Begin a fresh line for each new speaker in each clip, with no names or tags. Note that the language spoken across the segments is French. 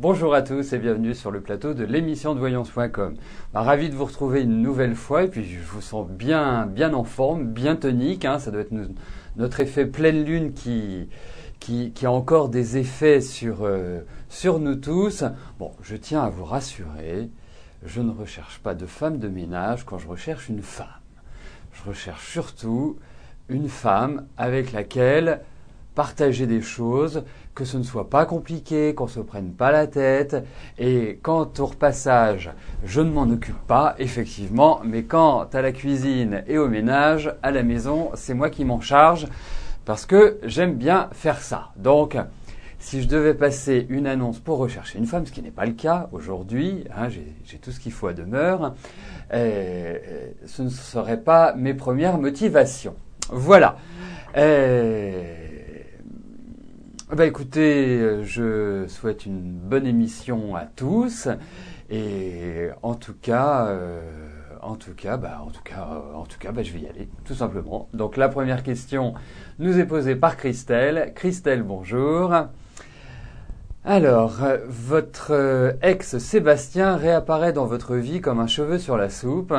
Bonjour à tous et bienvenue sur le plateau de l'émission de voyance.com. Ravi de vous retrouver une nouvelle fois et puis je vous sens bien en forme, bien tonique. Ça doit être notre effet pleine lune qui a encore des effets sur nous tous. Bon, je tiens à vous rassurer, je ne recherche pas de femme de ménage quand je recherche une femme. Je recherche surtout une femme avec laquelle partager des choses, que ce ne soit pas compliqué, qu'on se prenne pas la tête. Et quand au repassage, je ne m'en occupe pas, effectivement, mais quand à la cuisine et au ménage, à la maison, c'est moi qui m'en charge parce que j'aime bien faire ça. Donc, si je devais passer une annonce pour rechercher une femme, ce qui n'est pas le cas aujourd'hui, j'ai tout ce qu'il faut à demeure, ce ne serait pas mes premières motivations. Voilà. Écoutez, je souhaite une bonne émission à tous et en tout cas, je vais y aller tout simplement. Donc la première question nous est posée par Christelle. Christelle, bonjour. Alors, votre ex Sébastien réapparaît dans votre vie comme un cheveu sur la soupe.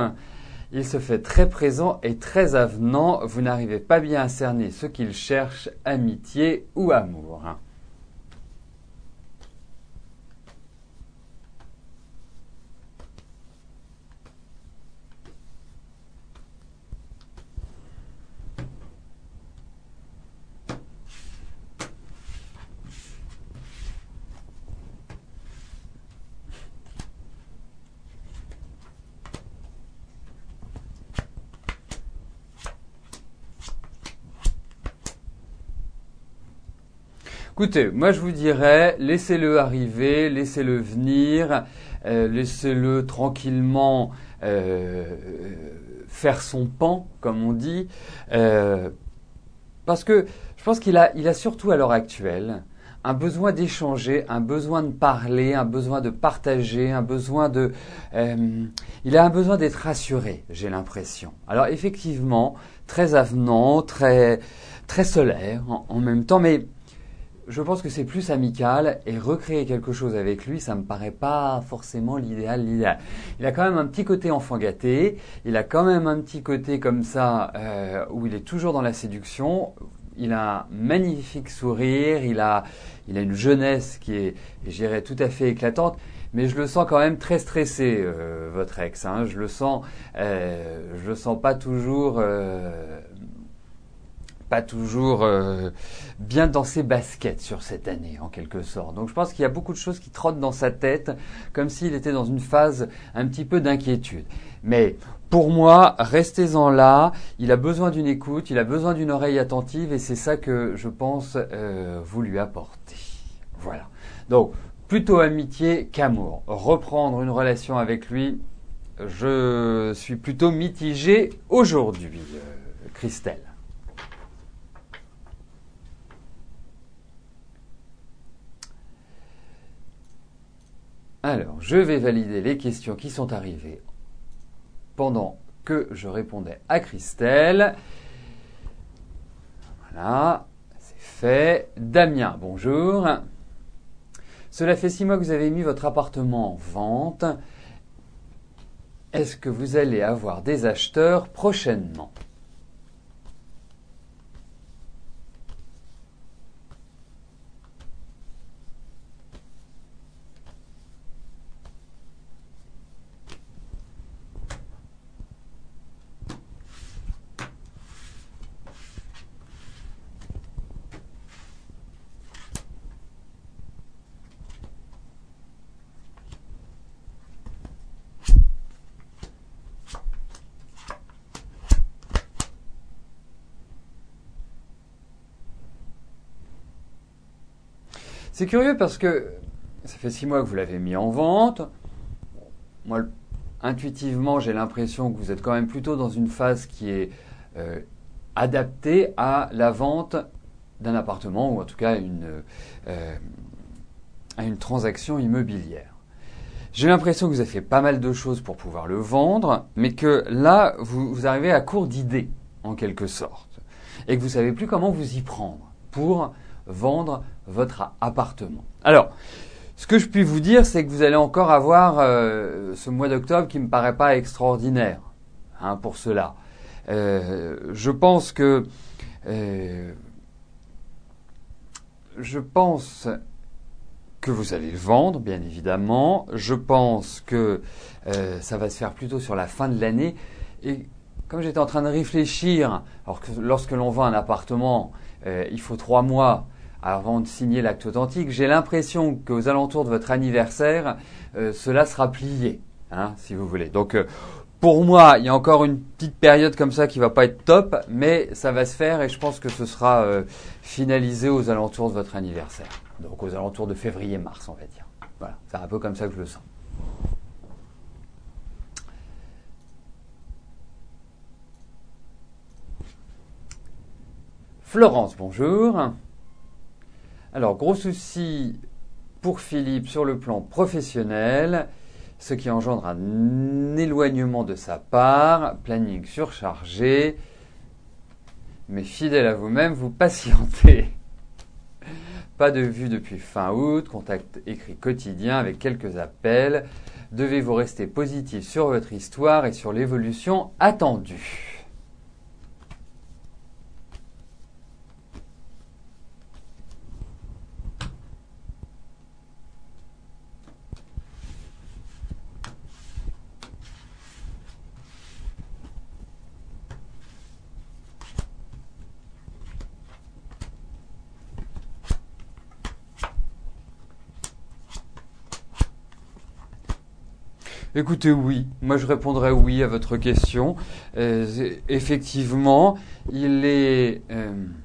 Il se fait très présent et très avenant. Vous n'arrivez pas bien à cerner ce qu'il cherche, amitié ou amour. Écoutez, moi je vous dirais, laissez-le arriver, laissez-le venir, laissez-le tranquillement faire son pan, comme on dit, parce que je pense qu'il a surtout à l'heure actuelle un besoin d'échanger, un besoin de parler, un besoin de partager, il a un besoin d'être rassuré, j'ai l'impression. Alors effectivement, très avenant, très solaire en même temps, mais je pense que c'est plus amical et recréer quelque chose avec lui, ça me paraît pas forcément l'idéal. Il a quand même un petit côté enfant gâté, il a quand même un petit côté comme ça où il est toujours dans la séduction. Il a un magnifique sourire, il a une jeunesse qui est, je dirais, tout à fait éclatante. Mais je le sens quand même très stressé, votre ex. Je le sens pas toujours bien dans ses baskets sur cette année, en quelque sorte. Donc je pense qu'il y a beaucoup de choses qui trottent dans sa tête, comme s'il était dans une phase un petit peu d'inquiétude. Mais pour moi, restez-en là. Il a besoin d'une écoute, il a besoin d'une oreille attentive, et c'est ça que je pense vous lui apporter. Voilà. Donc, plutôt amitié qu'amour. Reprendre une relation avec lui, je suis plutôt mitigé aujourd'hui, Christelle. Alors, je vais valider les questions qui sont arrivées pendant que je répondais à Christelle. Voilà, c'est fait. Damien, bonjour. Cela fait 6 mois que vous avez mis votre appartement en vente. Est-ce que vous allez avoir des acheteurs prochainement ? C'est curieux parce que ça fait 6 mois que vous l'avez mis en vente. Moi, intuitivement, j'ai l'impression que vous êtes quand même plutôt dans une phase qui est adaptée à la vente d'un appartement ou en tout cas à une transaction immobilière. J'ai l'impression que vous avez fait pas mal de choses pour pouvoir le vendre, mais que là, vous arrivez à court d'idées, en quelque sorte, et que vous savez plus comment vous y prendre pour vendre votre appartement. Alors, Ce que je puis vous dire, c'est que vous allez encore avoir ce mois d'octobre qui me paraît pas extraordinaire, hein, pour cela. Je pense que vous allez le vendre, bien évidemment. Je pense que ça va se faire plutôt sur la fin de l'année. Et comme j'étais en train de réfléchir, alors que lorsque l'on vend un appartement, il faut 3 mois avant de signer l'acte authentique, j'ai l'impression qu'aux alentours de votre anniversaire, cela sera plié, hein, si vous voulez. Donc, pour moi, il y a encore une petite période comme ça qui va pas être top, mais ça va se faire et je pense que ce sera finalisé aux alentours de votre anniversaire. Donc, aux alentours de février-mars, on va dire. Voilà, c'est un peu comme ça que je le sens. Florence, bonjour. Alors, gros souci pour Philippe sur le plan professionnel, ce qui engendre un éloignement de sa part, planning surchargé, mais fidèle à vous-même, vous patientez. Pas de vue depuis fin août, contact écrit quotidien avec quelques appels. Devez-vous rester positif sur votre histoire et sur l'évolution attendue. Écoutez, oui. Moi, je répondrai oui à votre question. Effectivement, il est...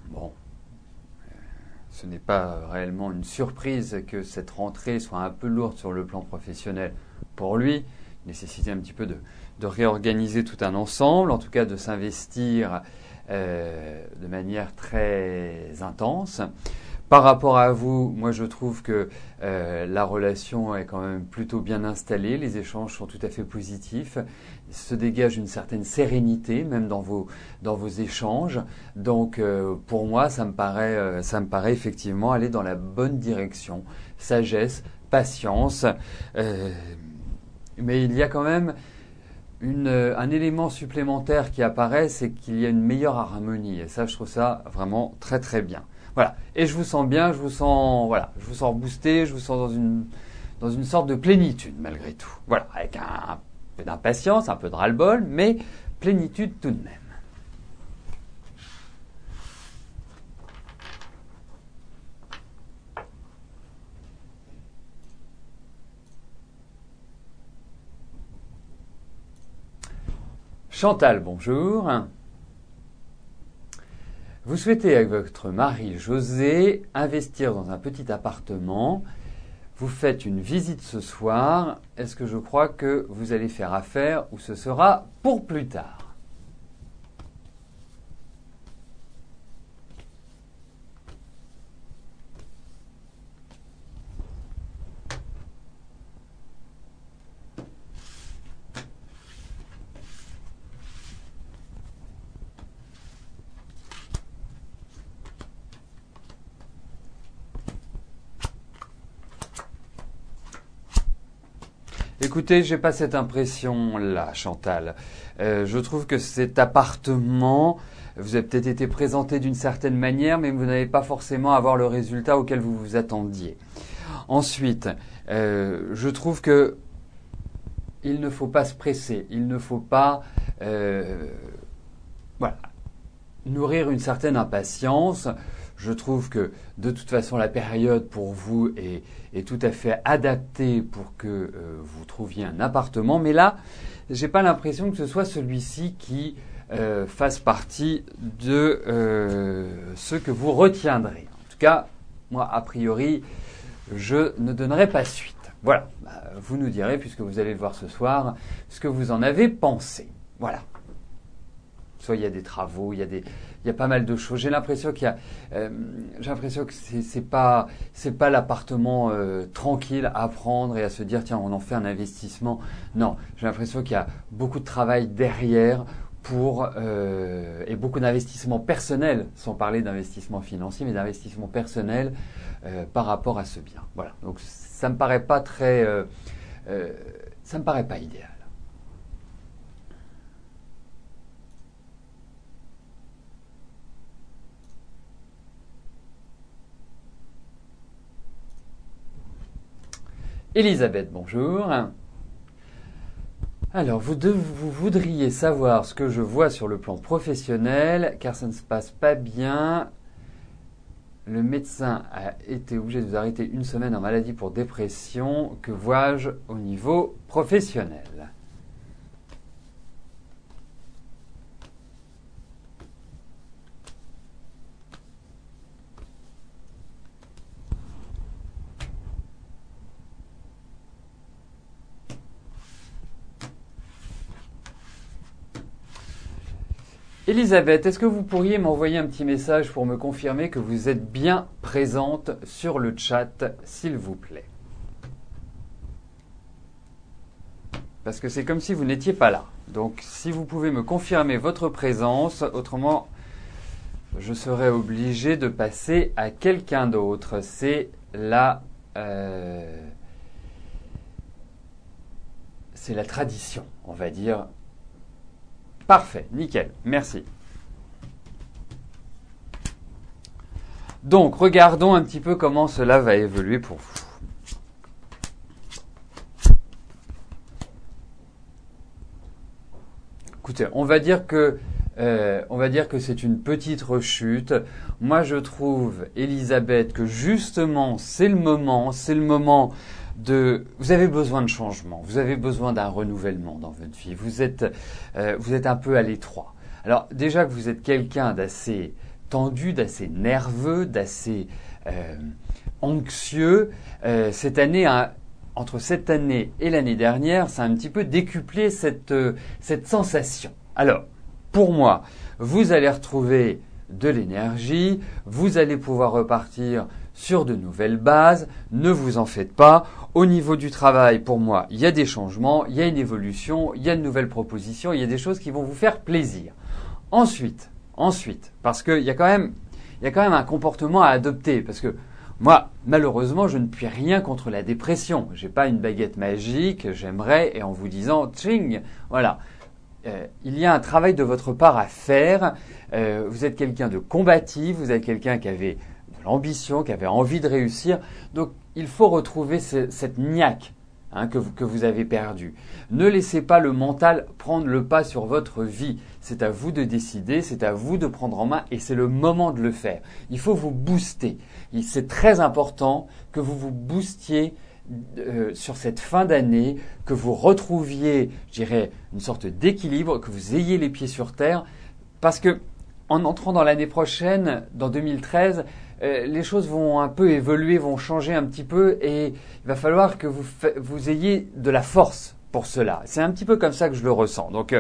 bon, ce n'est pas réellement une surprise que cette rentrée soit un peu lourde sur le plan professionnel pour lui. Nécessiter un petit peu de réorganiser tout un ensemble, en tout cas de s'investir de manière très intense. Par rapport à vous, moi je trouve que la relation est quand même plutôt bien installée, les échanges sont tout à fait positifs, il se dégage une certaine sérénité même dans vos échanges. Donc pour moi ça me paraît effectivement aller dans la bonne direction, sagesse, patience, mais il y a quand même un élément supplémentaire qui apparaît, c'est qu'il y a une meilleure harmonie et ça je trouve ça vraiment très très bien. Voilà. Et je vous sens bien, je vous sens boosté, je vous sens dans une sorte de plénitude malgré tout. Voilà, avec un peu d'impatience, un peu de ras-le-bol, mais plénitude tout de même. Chantal, bonjour. Vous souhaitez avec votre mari José investir dans un petit appartement. Vous faites une visite ce soir. Est-ce que je crois que vous allez faire affaire ou ce sera pour plus tard ? Écoutez, j'ai pas cette impression-là, Chantal. Je trouve que cet appartement, vous avez peut-être été présenté d'une certaine manière, mais vous n'allez pas forcément avoir le résultat auquel vous vous attendiez. Ensuite, je trouve que il ne faut pas se presser, il ne faut pas, voilà, nourrir une certaine impatience. Je trouve que de toute façon la période pour vous est tout à fait adaptée pour que vous trouviez un appartement. Mais là, j'ai pas l'impression que ce soit celui-ci qui fasse partie de ce que vous retiendrez. En tout cas, moi, a priori, je ne donnerai pas suite. Voilà, vous nous direz, puisque vous allez le voir ce soir, ce que vous en avez pensé. Voilà. Soit il y a des travaux, il y a pas mal de choses. J'ai l'impression que c'est pas l'appartement tranquille à prendre et à se dire tiens on en fait un investissement. Non, j'ai l'impression qu'il y a beaucoup de travail derrière et beaucoup d'investissements personnels, sans parler d'investissements financiers, mais d'investissements personnels par rapport à ce bien. Voilà. Donc ça me paraît pas ça me paraît pas idéal. Elisabeth, bonjour. Alors, vous voudriez savoir ce que je vois sur le plan professionnel, car ça ne se passe pas bien. Le médecin a été obligé de vous arrêter une semaine en maladie pour dépression. Que vois-je au niveau professionnel ? Elisabeth, est-ce que vous pourriez m'envoyer un petit message pour me confirmer que vous êtes bien présente sur le chat, s'il vous plaît? Parce que c'est comme si vous n'étiez pas là. Donc, si vous pouvez me confirmer votre présence, autrement, je serai obligé de passer à quelqu'un d'autre. C'est la tradition, on va dire. Parfait, nickel, merci. Donc, regardons un petit peu comment cela va évoluer pour vous. Écoutez, on va dire que c'est une petite rechute. Moi, je trouve, Elisabeth, que justement, c'est le moment vous avez besoin de changement, vous avez besoin d'un renouvellement dans votre vie, vous êtes un peu à l'étroit. Alors déjà que vous êtes quelqu'un d'assez tendu, d'assez nerveux, d'assez anxieux, cette année, entre cette année et l'année dernière, ça a un petit peu décuplé cette sensation. Alors, pour moi, vous allez retrouver de l'énergie, vous allez pouvoir repartir sur de nouvelles bases, ne vous en faites pas. Au niveau du travail, pour moi, il y a des changements, il y a une évolution, il y a de nouvelles propositions, il y a des choses qui vont vous faire plaisir. Ensuite, parce qu'il y a quand même un comportement à adopter, parce que moi, malheureusement, je ne puis rien contre la dépression. J'ai pas une baguette magique, j'aimerais, et en vous disant, tching, voilà. Il y a un travail de votre part à faire. Vous êtes quelqu'un de combatif, vous êtes quelqu'un qui avait de l'ambition, qui avait envie de réussir. Donc, il faut retrouver cette niaque que vous avez perdue. Ne laissez pas le mental prendre le pas sur votre vie. C'est à vous de décider, c'est à vous de prendre en main et c'est le moment de le faire. Il faut vous booster. C'est très important que vous vous boostiez sur cette fin d'année, que vous retrouviez, je dirais, une sorte d'équilibre, que vous ayez les pieds sur terre, parce que en entrant dans l'année prochaine, dans 2013, les choses vont un peu évoluer, vont changer un petit peu, et il va falloir que vous ayez de la force pour cela. C'est un petit peu comme ça que je le ressens. Donc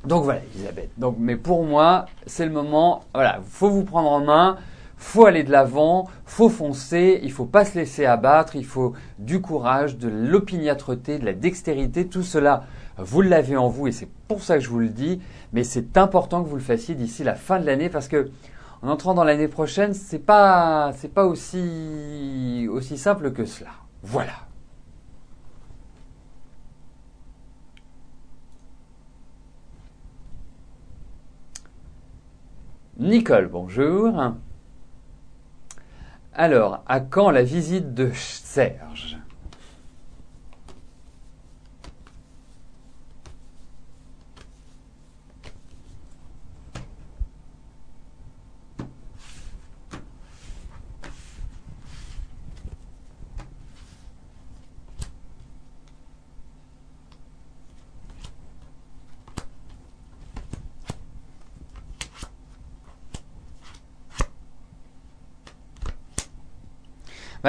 voilà, Elisabeth. Mais pour moi, c'est le moment. Voilà, faut vous prendre en main. Faut aller de l'avant, faut foncer, il faut pas se laisser abattre, il faut du courage, de l'opiniâtreté, de la dextérité, tout cela, vous l'avez en vous et c'est pour ça que je vous le dis, mais c'est important que vous le fassiez d'ici la fin de l'année parce que en entrant dans l'année prochaine, c'est pas aussi simple que cela. Voilà. Nicole, bonjour. Alors, à quand la visite de Serge ?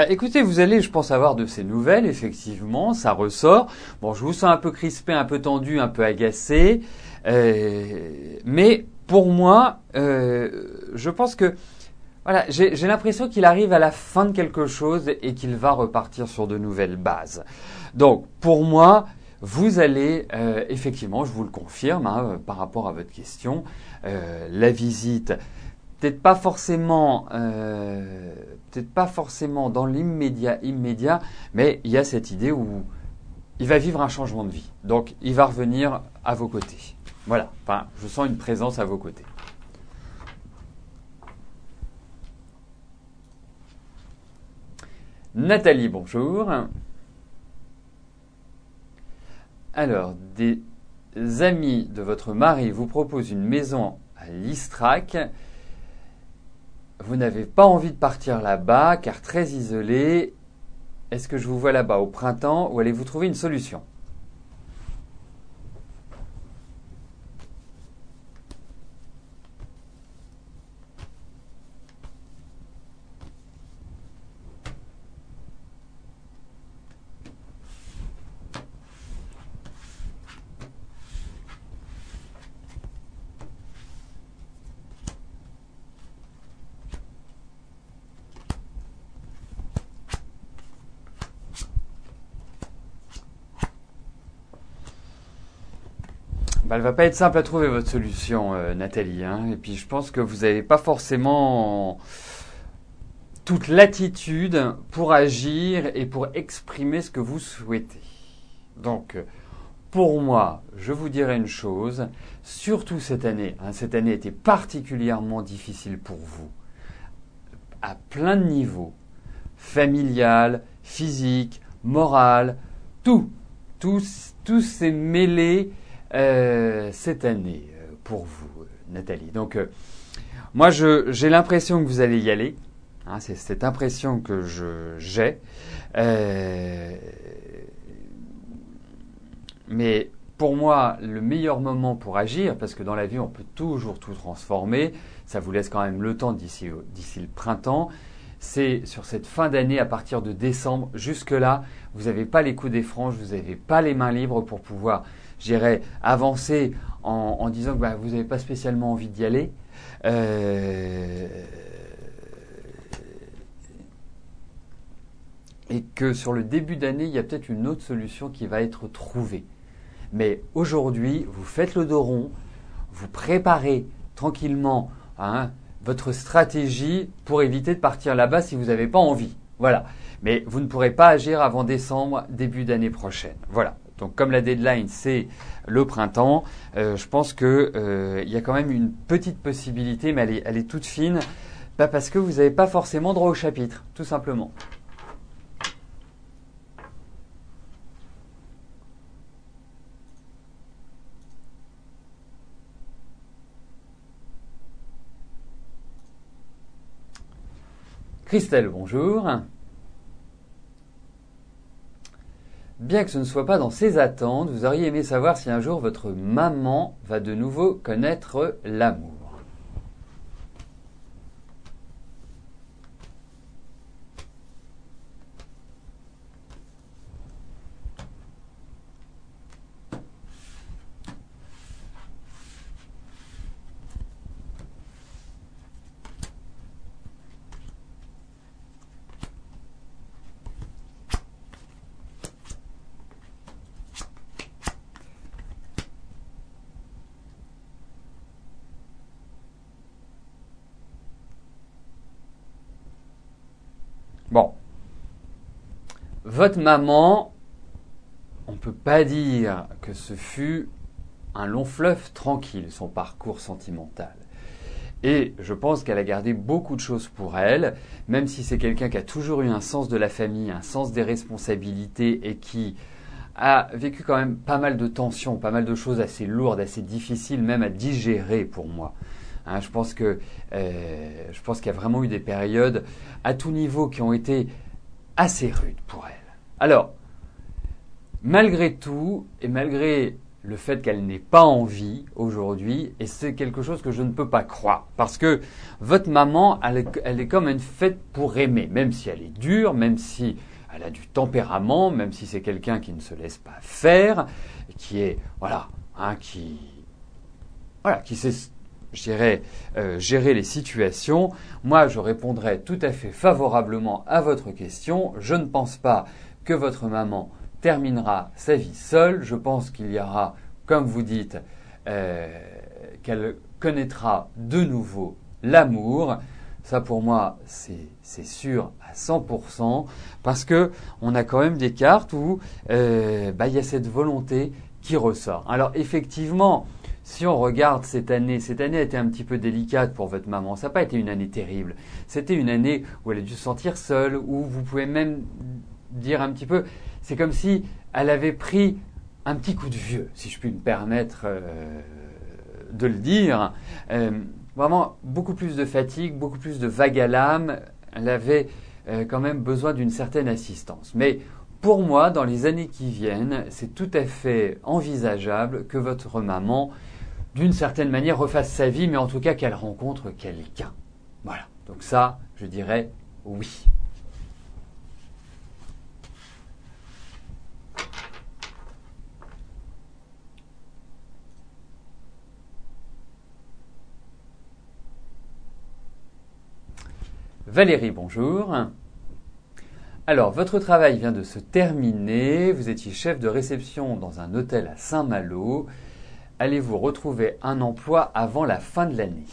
Écoutez, vous allez, je pense, avoir de ces nouvelles, effectivement, ça ressort. Bon, je vous sens un peu crispé, un peu tendu, un peu agacé. Mais pour moi, je pense que voilà, j'ai l'impression qu'il arrive à la fin de quelque chose et qu'il va repartir sur de nouvelles bases. Donc, pour moi, vous allez effectivement, je vous le confirme, hein, par rapport à votre question, la visite, peut-être pas forcément dans l'immédiat, mais il y a cette idée où il va vivre un changement de vie. Donc, il va revenir à vos côtés. Voilà. Enfin, je sens une présence à vos côtés. Nathalie, bonjour. Alors, des amis de votre mari vous proposent une maison à l'Istrac. Vous n'avez pas envie de partir là-bas car très isolé. Est-ce que je vous vois là-bas au printemps ou allez-vous trouver une solution ? Elle va pas être simple à trouver votre solution, Nathalie, hein. Et puis je pense que vous n'avez pas forcément toute l'attitude pour agir et pour exprimer ce que vous souhaitez. Donc, pour moi, je vous dirais une chose, surtout cette année. Hein, cette année était particulièrement difficile pour vous, à plein de niveaux, familial, physique, moral, tout s'est mêlé cette année pour vous, Nathalie. Donc, moi, j'ai l'impression que vous allez y aller. Hein, c'est cette impression que j'ai. Mais pour moi, le meilleur moment pour agir, parce que dans la vie, on peut toujours tout transformer, ça vous laisse quand même le temps d'ici le printemps, c'est sur cette fin d'année, à partir de décembre, jusque-là, vous n'avez pas les coups des franges, vous n'avez pas les mains libres pour pouvoir, je dirais, avancer en disant que vous n'avez pas spécialement envie d'y aller. Et que sur le début d'année, il y a peut-être une autre solution qui va être trouvée. Mais aujourd'hui, vous faites le dos rond, vous préparez tranquillement votre stratégie pour éviter de partir là-bas si vous n'avez pas envie. Voilà. Mais vous ne pourrez pas agir avant décembre, début d'année prochaine. Voilà. Donc comme la deadline c'est le printemps, je pense que y a quand même une petite possibilité, mais elle est toute fine, parce que vous n'avez pas forcément droit au chapitre, tout simplement. Christelle, bonjour. Bien que ce ne soit pas dans ses attentes, vous auriez aimé savoir si un jour votre maman va de nouveau connaître l'amour. Bon, votre maman, on ne peut pas dire que ce fut un long fleuve tranquille, son parcours sentimental. Et je pense qu'elle a gardé beaucoup de choses pour elle, même si c'est quelqu'un qui a toujours eu un sens de la famille, un sens des responsabilités et qui a vécu quand même pas mal de tensions, pas mal de choses assez lourdes, assez difficiles même à digérer pour moi. Hein, je pense qu'il y a vraiment eu des périodes à tout niveau qui ont été assez rudes pour elle. Alors, malgré tout, et malgré le fait qu'elle n'ait pas envie aujourd'hui, et c'est quelque chose que je ne peux pas croire, parce que votre maman, elle est comme une faite pour aimer, même si elle est dure, même si elle a du tempérament, même si c'est quelqu'un qui ne se laisse pas faire, qui est, qui sait, je dirais, gérer les situations. Moi, je répondrai tout à fait favorablement à votre question. Je ne pense pas que votre maman terminera sa vie seule. Je pense qu'il y aura, comme vous dites, qu'elle connaîtra de nouveau l'amour. Ça, pour moi, c'est sûr à 100%, parce que on a quand même des cartes où il y a cette volonté qui ressort. Alors, effectivement, si on regarde cette année a été un petit peu délicate pour votre maman. Ça n'a pas été une année terrible. C'était une année où elle a dû se sentir seule, où vous pouvez même dire un petit peu, c'est comme si elle avait pris un petit coup de vieux, si je puis me permettre de le dire. Vraiment beaucoup plus de fatigue, beaucoup plus de vague à l'âme. Elle avait quand même besoin d'une certaine assistance. Mais pour moi, dans les années qui viennent, c'est tout à fait envisageable que votre maman, d'une certaine manière, refasse sa vie, mais en tout cas qu'elle rencontre quelqu'un. Voilà. Donc ça, je dirais oui. Valérie, bonjour. Alors, votre travail vient de se terminer. Vous étiez chef de réception dans un hôtel à Saint-Malo. Allez-vous retrouver un emploi avant la fin de l'année ?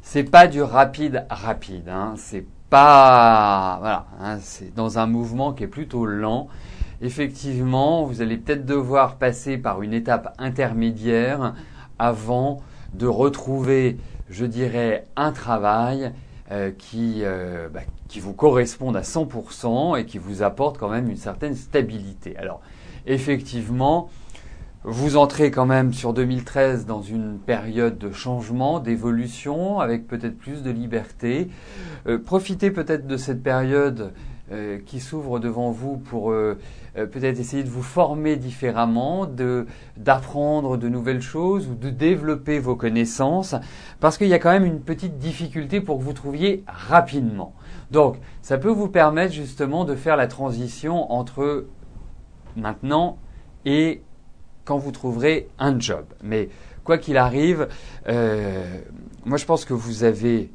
C'est pas du rapide, hein. C'est pas, voilà, hein, c'est dans un mouvement qui est plutôt lent. Effectivement, vous allez peut-être devoir passer par une étape intermédiaire avant de retrouver, je dirais, un travail qui vous corresponde à 100% et qui vous apporte quand même une certaine stabilité. Alors, effectivement, vous entrez quand même sur 2013 dans une période de changement, d'évolution, avec peut-être plus de liberté. Profitez peut-être de cette période qui s'ouvre devant vous pour peut-être essayer de vous former différemment, d'apprendre de nouvelles choses ou de développer vos connaissances, parce qu'il y a quand même une petite difficulté pour que vous trouviez rapidement. Donc, ça peut vous permettre justement de faire la transition entre maintenant et quand vous trouverez un job. Mais quoi qu'il arrive, moi je pense que vous avez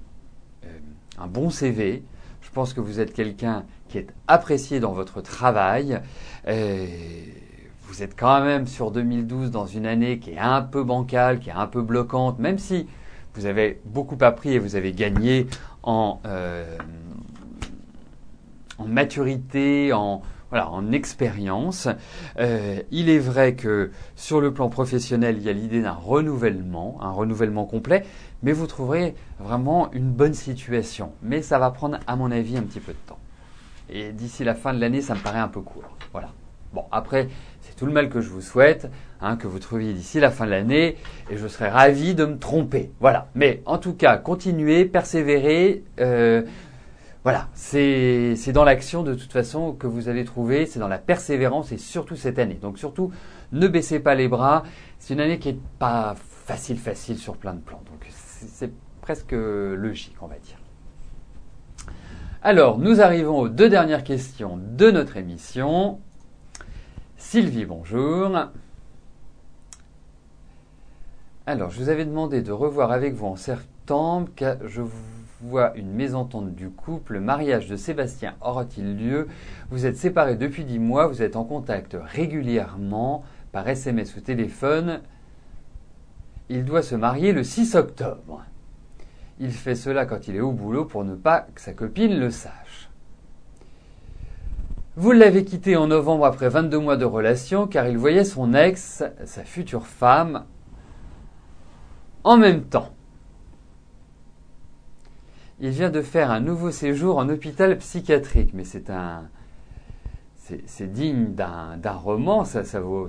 un bon CV, je pense que vous êtes quelqu'un qui est apprécié dans votre travail, vous êtes quand même sur 2012 dans une année qui est un peu bancale, qui est un peu bloquante, même si vous avez beaucoup appris et vous avez gagné en maturité, en expérience. Il est vrai que sur le plan professionnel, il y a l'idée d'un renouvellement, un renouvellement complet, mais vous trouverez vraiment une bonne situation. Mais ça va prendre, à mon avis, un petit peu de temps. Et d'ici la fin de l'année, ça me paraît un peu court. Voilà. Bon, après, c'est tout le mal que je vous souhaite, que vous trouviez d'ici la fin de l'année, et je serais ravi de me tromper. Voilà. Mais en tout cas, continuez, persévérez. Voilà, c'est dans l'action de toute façon que vous allez trouver, c'est dans la persévérance et surtout cette année. Donc surtout, ne baissez pas les bras. C'est une année qui n'est pas facile sur plein de plans. Donc c'est presque logique, on va dire. Alors, nous arrivons aux deux dernières questions de notre émission. Sylvie, bonjour. Alors, je vous avais demandé de revoir avec vous en septembre, car je vois une mésentente du couple. Le mariage de Sébastien aura-t-il lieu? Vous êtes séparés depuis 10 mois, vous êtes en contact régulièrement par SMS ou téléphone. Il doit se marier le 6 octobre. Il fait cela quand il est au boulot pour ne pas que sa copine le sache. Vous l'avez quitté en novembre après 22 mois de relation car il voyait son ex, sa future femme, en même temps. Il vient de faire un nouveau séjour en hôpital psychiatrique, mais c'est digne d'un roman, ça vaut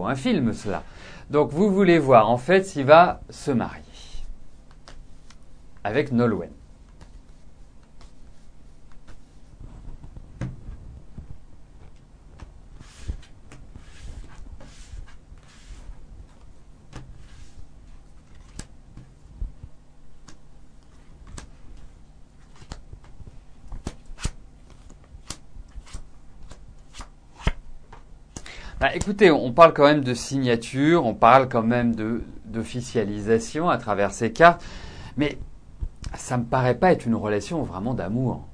un film cela. Donc vous voulez voir en fait s'il va se marier avec Nolwenn. Écoutez, on parle quand même de signature, on parle quand même d'officialisation à travers ces cartes, mais ça me paraît pas être une relation vraiment d'amour.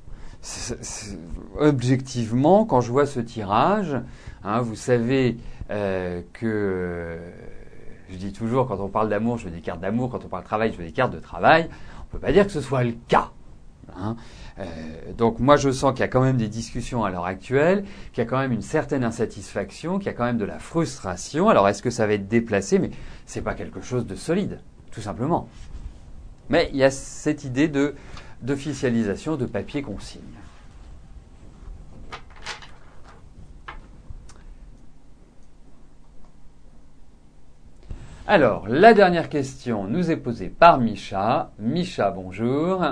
Objectivement, quand je vois ce tirage, hein, vous savez que je dis toujours, quand on parle d'amour, je veux des cartes d'amour, quand on parle de travail, je veux des cartes de travail. On peut pas dire que ce soit le cas. Hein. Donc moi je sens qu'il y a quand même des discussions à l'heure actuelle, qu'il y a quand même une certaine insatisfaction, qu'il y a quand même de la frustration. Alors est-ce que ça va être déplacé? Mais c'est pas quelque chose de solide, tout simplement. Mais il y a cette idée d'officialisation, de papier qu'on signe. Alors, la dernière question nous est posée par Micha. Micha, bonjour.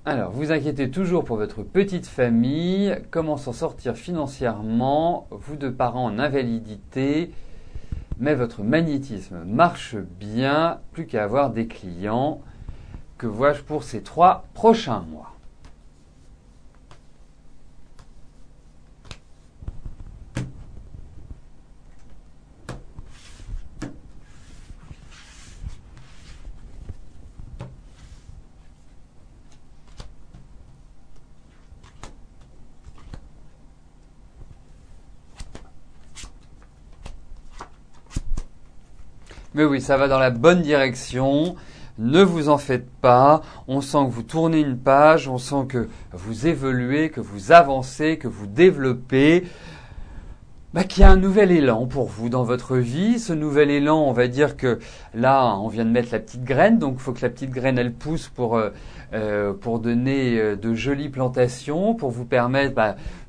Alors, vous inquiétez toujours pour votre petite famille. Comment s'en sortir financièrement? Vous deux parents en invalidité. Mais votre magnétisme marche bien, plus qu'à avoir des clients. Que vois-je pour ces 3 prochains mois? Mais oui, ça va dans la bonne direction. Ne vous en faites pas. On sent que vous tournez une page, on sent que vous évoluez, que vous avancez, que vous développez. Qu'il y a un nouvel élan pour vous dans votre vie. Ce nouvel élan, on va dire que là, on vient de mettre la petite graine, donc il faut que la petite graine, elle pousse pour donner de jolies plantations, pour vous permettre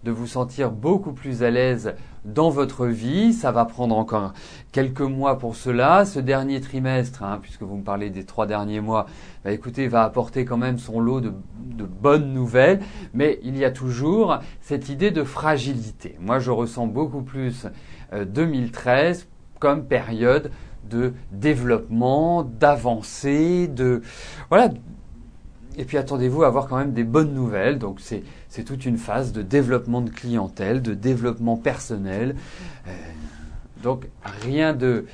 de vous sentir beaucoup plus à l'aise dans votre vie. Ça va prendre encore quelques mois pour cela. Ce dernier trimestre, puisque vous me parlez des 3 derniers mois, écoutez, va apporter quand même son lot de bonnes nouvelles. Mais il y a toujours cette idée de fragilité. Moi, je ressens beaucoup plus 2013 comme période de développement, d'avancée, voilà. Et puis attendez-vous à avoir quand même des bonnes nouvelles. Donc c'est toute une phase de développement de clientèle, de développement personnel. Donc rien de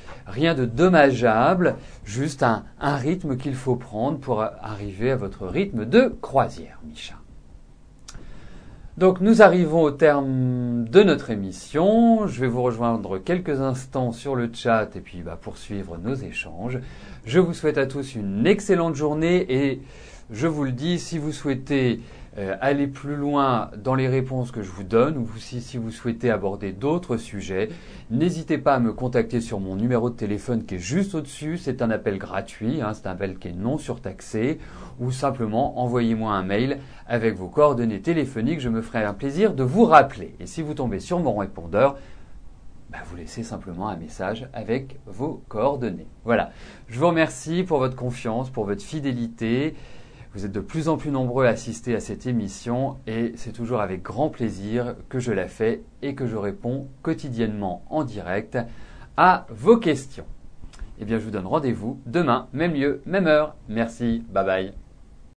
dommageable, juste un rythme qu'il faut prendre pour arriver à votre rythme de croisière, Micha. Donc nous arrivons au terme de notre émission. Je vais vous rejoindre quelques instants sur le chat et puis poursuivre nos échanges. Je vous souhaite à tous une excellente journée et je vous le dis, si vous souhaitez aller plus loin dans les réponses que je vous donne ou si vous souhaitez aborder d'autres sujets, n'hésitez pas à me contacter sur mon numéro de téléphone qui est juste au-dessus. C'est un appel gratuit, c'est un appel qui est non surtaxé, ou simplement envoyez-moi un mail avec vos coordonnées téléphoniques. Je me ferai un plaisir de vous rappeler. Et si vous tombez sur mon répondeur, vous laissez simplement un message avec vos coordonnées. Voilà. Je vous remercie pour votre confiance, pour votre fidélité. Vous êtes de plus en plus nombreux à assister à cette émission et c'est toujours avec grand plaisir que je la fais et que je réponds quotidiennement en direct à vos questions. Eh bien, je vous donne rendez-vous demain, même lieu, même heure. Merci, bye bye.